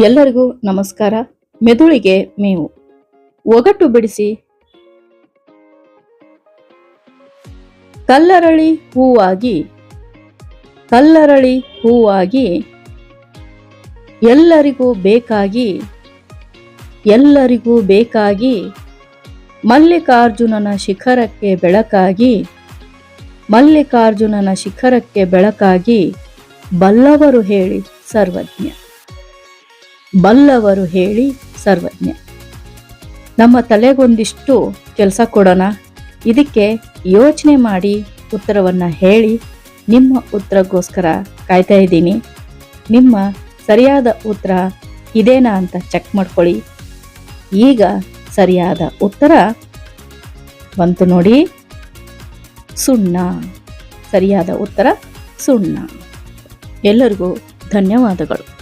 ಎಲ್ಲರಿಗೂ ನಮಸ್ಕಾರ. ಮೆದುಳಿಗೆ ಮೇವು. ಒಗಟು ಬಿಡಿಸಿ. ಕಲ್ಲರಳಿ ಹೂವಾಗಿ ಎಲ್ಲರಿಗೂ ಬೇಕಾಗಿ ಮಲ್ಲಿಕಾರ್ಜುನನ ಶಿಖರಕ್ಕೆ ಬೆಳಕಾಗಿ ಬಲ್ಲವರು ಹೇಳಿ ಸರ್ವಜ್ಞ. ನಮ್ಮ ತಲೆಗೊಂದಿಷ್ಟು ಕೆಲಸ ಕೊಡೋಣ. ಇದಕ್ಕೆ ಯೋಚನೆ ಮಾಡಿ ಉತ್ತರವನ್ನ ಹೇಳಿ. ನಿಮ್ಮ ಉತ್ತರಕ್ಕೋಸ್ಕರ ಕಾಯ್ತಾ ಇದ್ದೀನಿ. ನಿಮ್ಮ ಸರಿಯಾದ ಉತ್ತರ ಇದೇನಾ ಅಂತ ಚೆಕ್ ಮಾಡ್ಕೊಳ್ಳಿ. ಈಗ ಸರಿಯಾದ ಉತ್ತರ ಬಂತು ನೋಡಿ, ಸುಣ್ಣ. ಸರಿಯಾದ ಉತ್ತರ ಸುಣ್ಣ. ಎಲ್ಲರಿಗೂ ಧನ್ಯವಾದಗಳು.